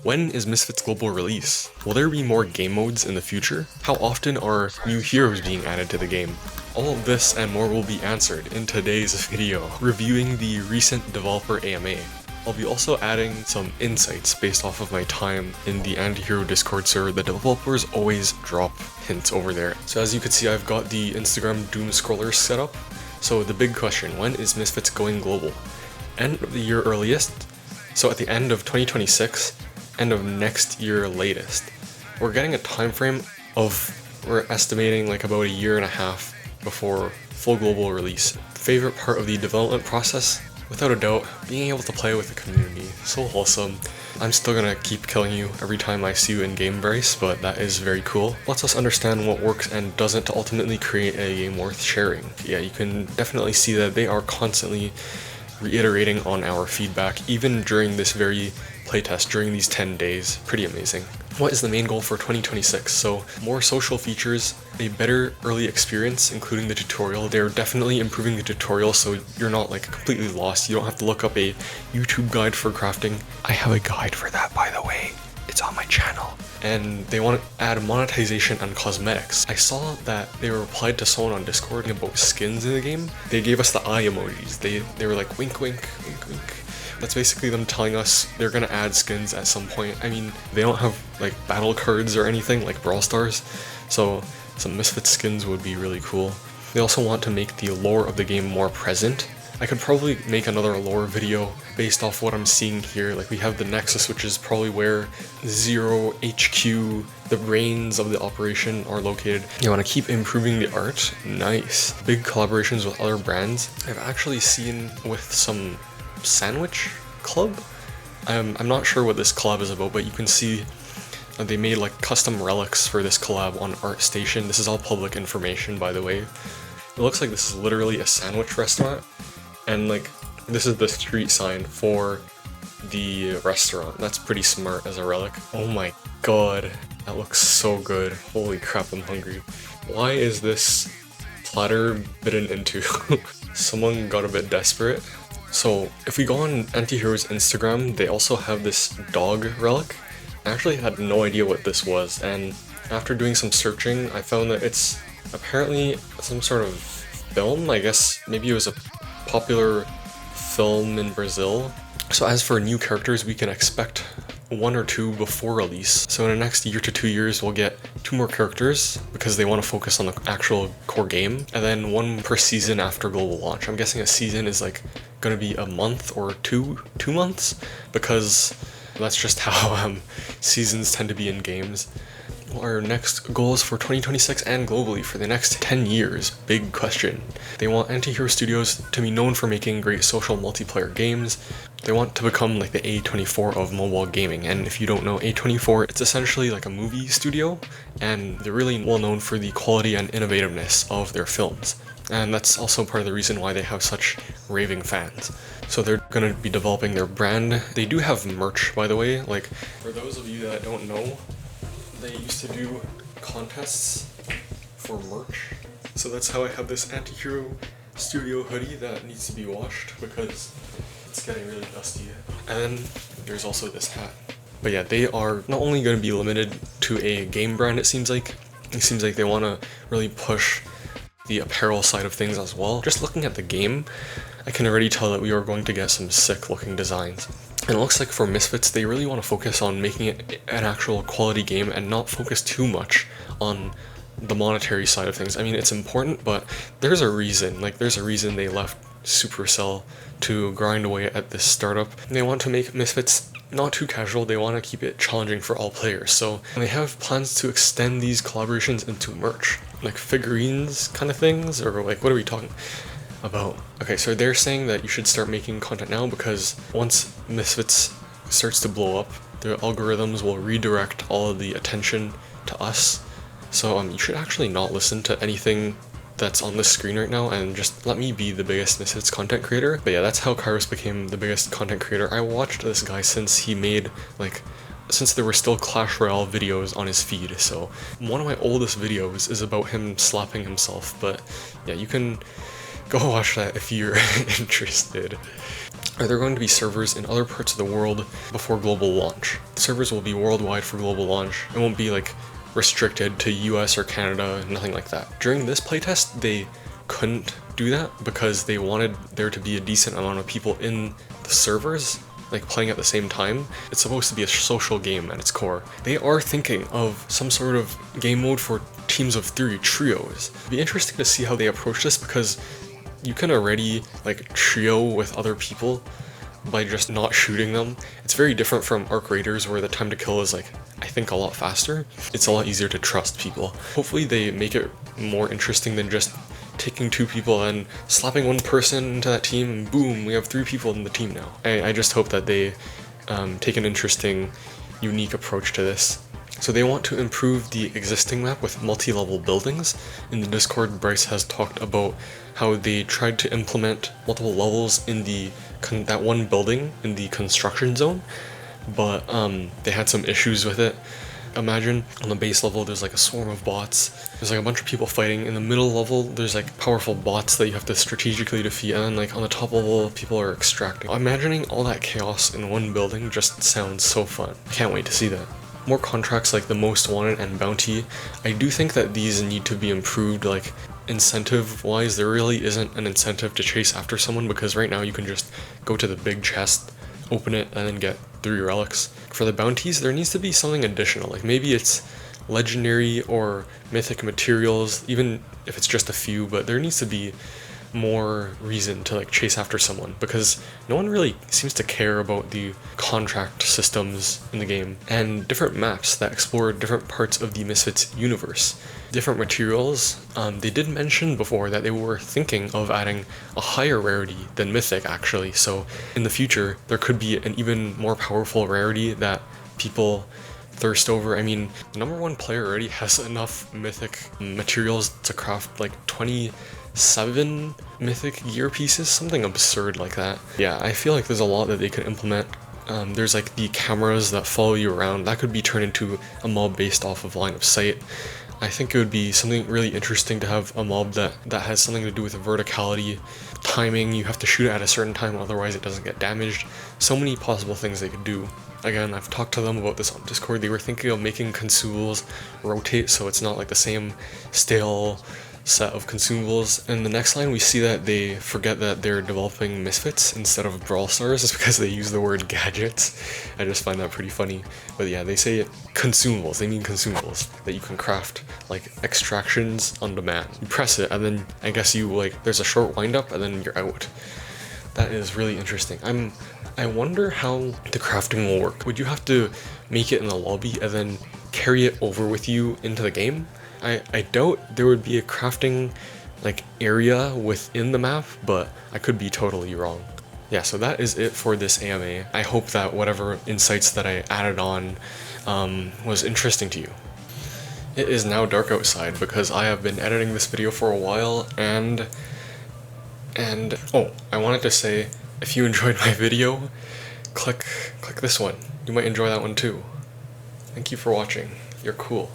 When is Misfitz Global release? Will there be more game modes in the future? How often are new heroes being added to the game? All of this and more will be answered in today's video, reviewing the recent developer AMA. I'll be also adding some insights based off of my time in the anti-hero Discord server. The developers always drop hints over there. So as you can see, I've got the Instagram doom scroller set up. So the big question, when is Misfitz going global? End of the year earliest, so at the end of 2026, end of next year latest. We're getting a time frame of, we're estimating like about a year and a half before full global release. Favorite part of the development process? Without a doubt, being able to play with the community. So wholesome. I'm still gonna keep killing you every time I see you in game, Bryce, but that is very cool. Lets us understand what works and doesn't to ultimately create a game worth sharing. Yeah, you can definitely see that they are constantly reiterating on our feedback, even during this very playtest, during these 10 days. Pretty amazing. What is the main goal for 2026? So more social features, a better early experience, including the tutorial. They're definitely improving the tutorial so you're not like completely lost. You don't have to look up a YouTube guide for crafting. I have a guide for that, by the way. It's on my channel. And they want to add monetization and cosmetics. I saw that they replied to someone on Discord about skins in the game. They gave us the eye emojis. They were like wink wink, wink wink. That's basically them telling us they're gonna add skins at some point. I mean, they don't have like battle cards or anything like Brawl Stars, so some Misfits skins would be really cool. They also want to make the lore of the game more present. I could probably make another lore video based off what I'm seeing here. Like we have the Nexus, which is probably where Zero HQ, the brains of the operation, are located. You want to keep improving the art. Nice. Big collaborations with other brands. I've actually seen with some sandwich club. I'm not sure what this collab is about, but you can see they made like custom relics for this collab on ArtStation. This is all public information, by the way. It looks like this is literally a sandwich restaurant, and like this is the street sign for the restaurant. That's pretty smart as a relic. Oh my god, that looks so good. Holy crap, I'm hungry. Why is this platter bitten into? Someone got a bit desperate. So if we go on Antihero's Instagram, they also have this dog relic. I actually had no idea what this was, and after doing some searching, I found that it's apparently some sort of film. I guess maybe it was a popular film in Brazil. So as for new characters, we can expect 1 or 2 before release. So in the next year to 2 years, we'll get 2 more characters because they want to focus on the actual core game, and then 1 per season after global launch. I'm guessing a season is like gonna be a month or 2 months, because that's just how seasons tend to be in games. Our next goals for 2026 and globally for the next 10 years, big question. They want Antihero Studios to be known for making great social multiplayer games. They want to become like the A24 of mobile gaming, and if you don't know A24, it's essentially like a movie studio, and they're really well known for the quality and innovativeness of their films. And that's also part of the reason why they have such raving fans. So they're gonna be developing their brand. They do have merch, by the way. Like, for those of you that don't know, they used to do contests for merch. So that's how I have this Antihero Studio hoodie that needs to be washed because it's getting really dusty. And then there's also this hat. But yeah, they are not only going to be limited to a game brand, it seems like they want to really push the apparel side of things as well. Just looking at the game, I can already tell that we are going to get some sick looking designs. And it looks like for Misfits, they really want to focus on making it an actual quality game and not focus too much on the monetary side of things. I mean, it's important, but there's a reason. Like, there's a reason they left Supercell to grind away at this startup. They want to make Misfits not too casual. They want to keep it challenging for all players. So they have plans to extend these collaborations into merch, like figurines kind of things, or like, what are we talking about? Okay, so they're saying that you should start making content now because once Misfits starts to blow up, the algorithms will redirect all of the attention to us. So you should actually not listen to anything that's on the screen right now and just let me be the biggest Misfits content creator. But yeah, that's how Kairos became the biggest content creator. I watched this guy since he made since there were still Clash Royale videos on his feed. So one of my oldest videos is about him slapping himself, but yeah, you can go watch that if you're interested. are there going to be servers in other parts of the world before global launch. The servers will be worldwide for global launch. It won't be like restricted to US or Canada, nothing like that. During this playtest, they couldn't do that because they wanted there to be a decent amount of people in the servers, like playing at the same time. It's supposed to be a social game at its core. They are thinking of some sort of game mode for teams of 3 trios. It'd be interesting to see how they approach this because you can already like trio with other people by just not shooting them. It's very different from Arc Raiders where the time to kill is like, I think, a lot faster. It's a lot easier to trust people. Hopefully they make it more interesting than just taking 2 people and slapping one person into that team and boom, we have 3 people in the team now. I just hope that they take an interesting, unique approach to this. So they want to improve the existing map with multi-level buildings. In the Discord, Bryce has talked about how they tried to implement multiple levels in that one building in the construction zone, but they had some issues with it. Imagine on the base level there's like a swarm of bots, there's like a bunch of people fighting. In the middle level there's like powerful bots that you have to strategically defeat, and then like on the top level people are extracting. Imagining all that chaos in one building just sounds so fun. Can't wait to see that. More contracts like the Most Wanted and Bounty. I do think that these need to be improved, like incentive wise. There really isn't an incentive to chase after someone because right now you can just go to the big chest, open it, and then get 3 relics. For the bounties, there needs to be something additional, like maybe it's legendary or mythic materials, even if it's just a few, but there needs to be more reason to like chase after someone because no one really seems to care about the contract systems in the game and different maps that explore different parts of the Misfits universe. Different materials. They did mention before that they were thinking of adding a higher rarity than mythic actually, so in the future there could be an even more powerful rarity that people thirst over. I mean, the #1 player already has enough mythic materials to craft like 27 mythic gear pieces, something absurd like that. Yeah, I feel like there's a lot that they could implement. There's like the cameras that follow you around, that could be turned into a mob based off of line of sight. I think it would be something really interesting to have a mob that has something to do with verticality, timing, you have to shoot it at a certain time otherwise it doesn't get damaged. So many possible things they could do. Again, I've talked to them about this on Discord. They were thinking of making consumables rotate so it's not like the same stale set of consumables. In the next line we see that they forget that they're developing Misfits instead of Brawl Stars just because they use the word gadgets. I just find that pretty funny. But yeah, they say consumables, they mean consumables that you can craft, like extractions on demand. You press it and then I guess you like, there's a short wind up and then you're out. That is really interesting. I wonder how the crafting will work. Would you have to make it in the lobby and then carry it over with you into the game? I doubt there would be a crafting like area within the map, but I could be totally wrong. Yeah, so that is it for this AMA. I hope that whatever insights that I added on was interesting to you. It is now dark outside because I have been editing this video for a while, and oh, I wanted to say, if you enjoyed my video, click this one. You might enjoy that one too. Thank you for watching. You're cool.